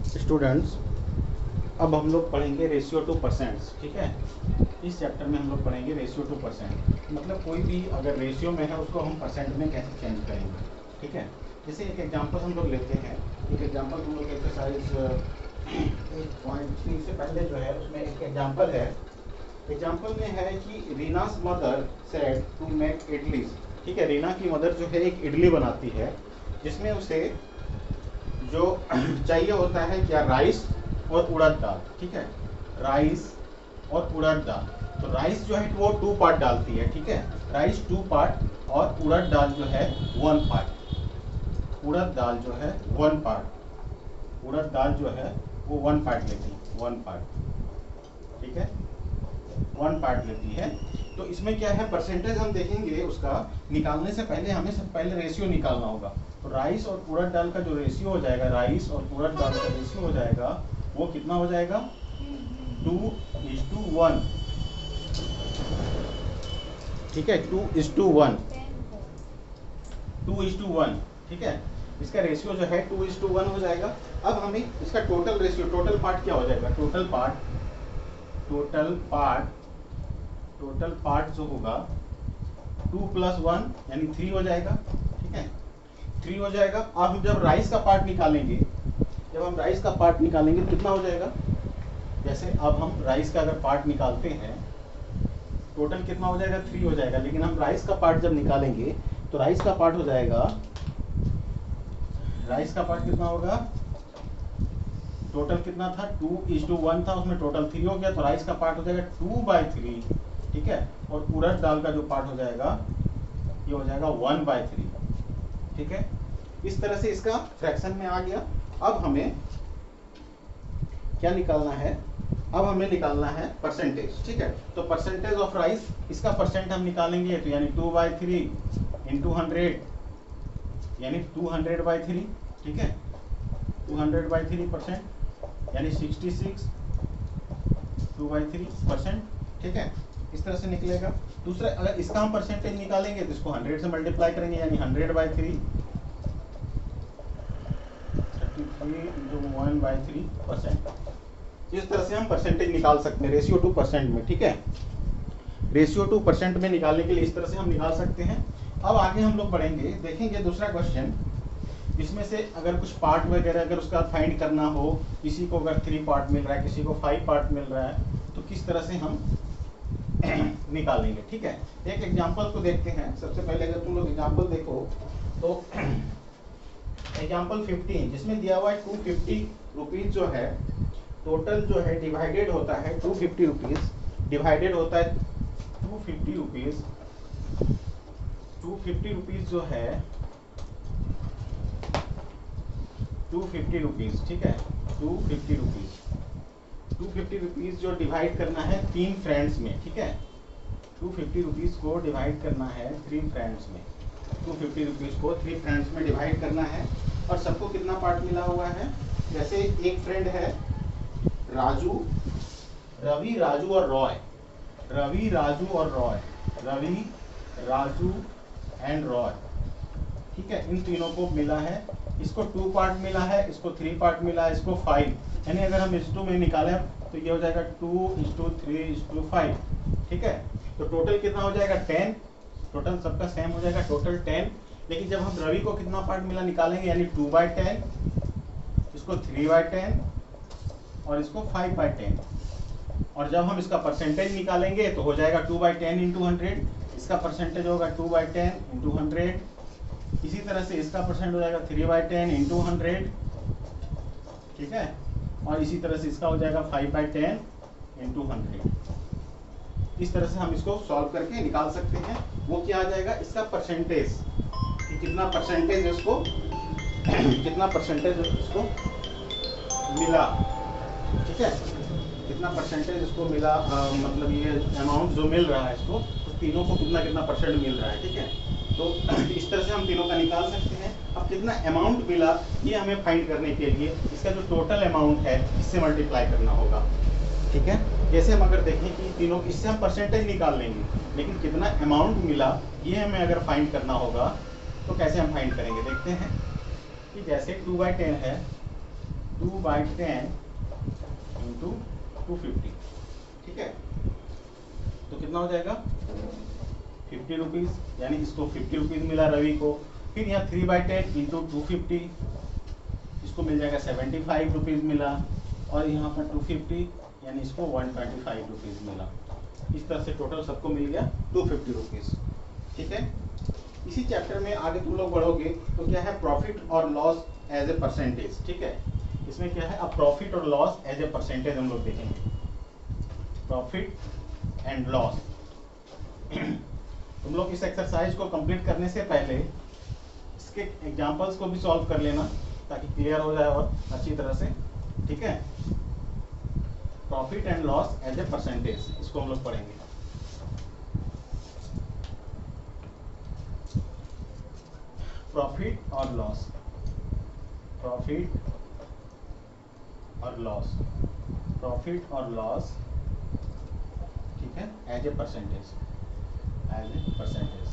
Students, अब हम लोग पढ़ेंगे रेशियो टू परसेंट्स। ठीक है, इस चैप्टर में हम लोग पढ़ेंगे रेशियो टू परसेंट। मतलब कोई भी अगर रेशियो में है उसको हम परसेंट में कैसे चेंज करेंगे। ठीक है, जैसे एक एग्जांपल हम लोग लेते हैं। एक एग्जांपल हम लोग एक्सरसाइज 8.3 से पहले जो है उसमें एक एग्जांपल है। एग्जांपल में है कि Reena's mother said to make idlis. ठीक है, रीना की मदर जो है एक इडली बनाती है जिसमें उसे जो चाहिए होता है क्या, राइस और उड़द दाल। ठीक है, राइस और उड़द दाल। तो राइस जो है वो 2 पार्ट डालती है। ठीक है, राइस 2 पार्ट और उड़द दाल जो है 1 पार्ट। उड़द दाल जो है 1 पार्ट, उड़द दाल जो है वो 1 पार्ट लेती है, 1 पार्ट। ठीक है, 1 पार्ट लेती है। तो इसमें क्या है, परसेंटेज हम देखेंगे उसका। निकालने से पहले हमें सबसे पहले रेशियो निकालना होगा। तो राइस और उड़द दाल का जो रेशियो हो जाएगा, राइस और उड़द दाल का रेशियो हो जाएगा वो कितना हो जाएगा, 2:1। ठीक है, 2:1, 2:1। ठीक है, इसका रेशियो जो है 2:1 हो जाएगा। अब हमें इसका टोटल रेशियो, टोटल पार्ट क्या हो जाएगा, टोटल पार्ट जो होगा 2 + 1 यानी 3 हो जाएगा। ठीक है, 3 हो जाएगा। अब हम जब राइस का पार्ट निकालेंगे, तो कितना हो जाएगा। जैसे अब हम राइस का अगर पार्ट निकालते हैं, टोटल कितना हो जाएगा, 3 हो जाएगा। लेकिन हम राइस का पार्ट जब निकालेंगे तो राइस का पार्ट हो जाएगा, राइस का पार्ट कितना होगा, टोटल कितना था, 2:1 था, उसमें टोटल 3 हो गया। तो राइस का पार्ट हो जाएगा 2/3। ठीक है, और उड़द दाल का जो पार्ट हो जाएगा ये हो जाएगा 1/3। ठीक है, इस तरह से इसका फ्रैक्शन में आ गया। अब हमें क्या निकालना है, अब हमें निकालना है परसेंटेज। ठीक है, तो परसेंटेज ऑफ राइस, इसका परसेंट हम निकालेंगे तो यानी 2/3 इंटू 100 यानी 200/3। ठीक है, 200/3% यानी 66 2/3%। ठीक है, इस तरह से निकलेगा। दूसरा, अगर इसका हम परसेंटेज निकालेंगे तो इसको 100 से मल्टीप्लाई करेंगे यानी 100/3, 33 इंटू 1/3%। इस तरह से हम परसेंटेज निकाल सकते हैं रेशियो टू परसेंट में। ठीक है, रेशियो टू परसेंट में निकालने के लिए इस तरह से हम निकाल सकते हैं। अब आगे हम लोग बढ़ेंगे, देखेंगे दूसरा क्वेश्चन। इसमें से अगर कुछ पार्ट वगैरह अगर उसका फाइंड करना हो, किसी को अगर 3 पार्ट मिल रहा है, किसी को 5 पार्ट मिल रहा है, तो किस तरह से हम निकालेंगे। ठीक है, एक एग्जांपल को देखते हैं। सबसे पहले अगर तुम लोग एग्जांपल देखो तो एग्जांपल 15 जिसमें दिया हुआ है 250 रुपीज जो है, टोटल जो है डिवाइडेड होता है 250 रुपीज, डिवाइडेड होता है 250 रुपीज। 250 रुपीज जो है 250 रुपीज। ठीक है, 250 रुपीज, 250 रुपीज जो डिवाइड करना है 3 फ्रेंड्स में। ठीक है, 250 रुपीज को डिवाइड करना है 3 फ्रेंड्स में। 250 रुपीज को 3 फ्रेंड्स में डिवाइड करना है। और सबको कितना पार्ट मिला हुआ है, जैसे एक फ्रेंड है राजू, रवि, राजू और रॉय, रवि, राजू और रॉय, रवि, राजू एंड रॉय। ठीक है, इन तीनों को मिला है। इसको 2 पार्ट मिला है, इसको 3 पार्ट मिला है, इसको 5। यानी अगर हम इस 2 में निकालें तो ये हो जाएगा 2:3:5। ठीक है, तो टोटल कितना हो जाएगा, 10। टोटल सबका सेम हो जाएगा, टोटल 10। लेकिन जब हम रवि को कितना पार्ट मिला निकालेंगे यानी 2/10, इसको 3/10 और इसको 5/10। और जब हम इसका परसेंटेज निकालेंगे तो हो जाएगा 2/10 इंटू 100। इसका परसेंटेज होगा 2/10 इंटू 100। इसी तरह से इसका परसेंट हो जाएगा 3/10 इंटू 100। ठीक है, और इसी तरह से इसका हो जाएगा 5/10 इंटू 100। इस तरह से हम इसको सॉल्व करके निकाल सकते हैं। वो क्या आ जाएगा, इसका परसेंटेज, कि कितना परसेंटेज इसको कितना परसेंटेज इसको मिला। ठीक है, कितना परसेंटेज इसको मिला, मतलब ये अमाउंट जो मिल रहा है इसको, तो तीनों को कितना कितना परसेंट मिल रहा है। ठीक है, तो इस तरह से हम तीनों का निकाल सकते हैं। अब कितना अमाउंट मिला ये हमें फाइंड करने के लिए इसका जो टोटल अमाउंट है इससे मल्टीप्लाई करना होगा। ठीक है, जैसे हम अगर देखें कि तीनों, इससे हम परसेंटेज निकाल लेंगे, लेकिन कितना अमाउंट मिला ये हमें अगर फाइंड करना होगा तो कैसे हम फाइंड करेंगे, देखते हैं। कि जैसे 2/10 है, 2/10 इंटू 250, ठीक है। तो कितना हो जाएगा 50 रुपीज़, यानी इसको 50 रुपीज़ मिला रवि को। फिर यहाँ 3/10 इंटू 250, इसको मिल जाएगा 75 रुपीज़ मिला। और यहाँ पर 250 यानी इसको 125 रुपीज़ मिला। इस तरह से टोटल सबको मिल गया 250 रुपीज़, ठीक है। इसी चैप्टर में आगे तुम लोग बढ़ोगे तो क्या है प्रॉफिट और लॉस एज ए परसेंटेज, ठीक है। इसमें क्या है अब प्रॉफिट और लॉस एज ए परसेंटेज हम लोग देखेंगे, प्रॉफिट एंड लॉस। तुम लोग इस एक्सरसाइज को कंप्लीट करने से पहले इसके एग्जांपल्स को भी सॉल्व कर लेना ताकि क्लियर हो जाए और अच्छी तरह से, ठीक है। Profit and loss as a percentage, इसको हम लोग पढ़ेंगे। प्रॉफिट और लॉस, प्रॉफिट और लॉस, प्रॉफिट और लॉस, ठीक है, as a percentage, as a percentage.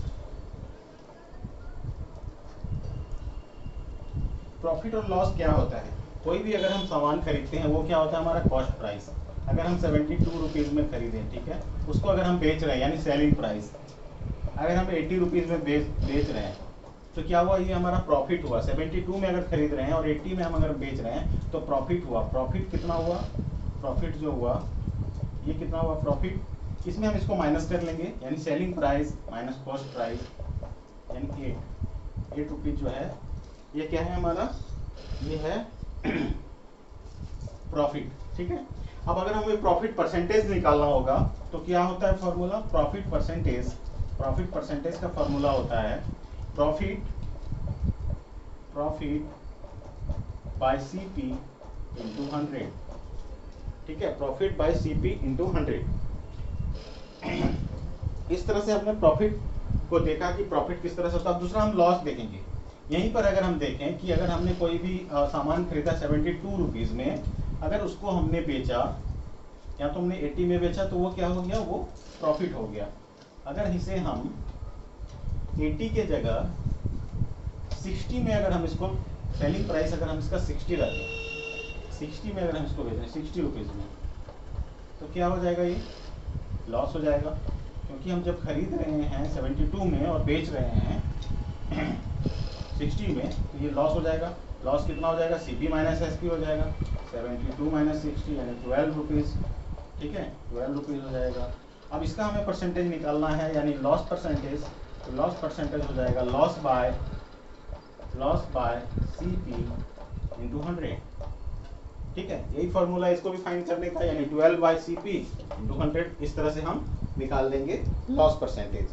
Profit और लॉस क्या होता है? कोई भी अगर हम सामान खरीदते हैं वो क्या होता है हमारा कॉस्ट प्राइस। अगर हम 72 रुपीज़ में खरीदें, ठीक है, उसको अगर हम बेच रहे हैं यानी सेलिंग प्राइस, अगर हम 80 रुपीज़ में बेच रहे हैं तो क्या हुआ, ये हमारा प्रॉफिट हुआ। 72 में अगर खरीद रहे हैं और 80 में हम अगर बेच रहे हैं तो प्रॉफिट हुआ। प्रॉफिट कितना हुआ, प्रॉफिट जो हुआ ये कितना हुआ प्रॉफिट। इसमें हम इसको माइनस कर लेंगे यानी selling price minus cost price, यानी 8 रुपीज़ जो है ये क्या है हमारा, ये है प्रॉफिट, ठीक है। अब अगर हमें प्रॉफिट परसेंटेज निकालना होगा तो क्या होता है formula, profit percentage. Profit percentage का फॉर्मूला होता है प्रॉफिट बाय CP इंटू 100, ठीक है, प्रॉफिट बाय CP इंटू 100। इस तरह से हमने प्रॉफिट को देखा कि प्रॉफिट किस तरह से होता है। अब दूसरा हम लॉस देखेंगे। यहीं पर अगर हम देखें कि अगर हमने कोई भी सामान खरीदा 72 रुपीज़ में, अगर उसको हमने बेचा या तो हमने 80 में बेचा तो वो क्या हो गया, वो प्रॉफिट हो गया। अगर इसे हम 80 के जगह 60 में अगर हम इसको सेलिंग प्राइस अगर हम इसका 60 रखें, 60 में अगर हम इसको बेचें 60 रुपीज़ में, तो क्या हो जाएगा, ये लॉस हो जाएगा। क्योंकि हम जब खरीद रहे हैं 72 में और बेच रहे हैं 60 में, तो ये लॉस हो जाएगा। लॉस कितना हो जाएगा, CP माइनस SP हो जाएगा। 72 माइनस 60 यानी 12 रुपीज़, ठीक है, 12 रुपीज़ हो जाएगा। अब इसका हमें परसेंटेज निकालना है यानी लॉस परसेंटेज। तो लॉस परसेंटेज हो जाएगा लॉस बाय CP इंटू 100, ठीक है। यही फॉर्मूला इसको भी फाइंड करने का, यानी 12 बाय CP इंटू 100। इस तरह से हम निकाल देंगे लॉस परसेंटेज।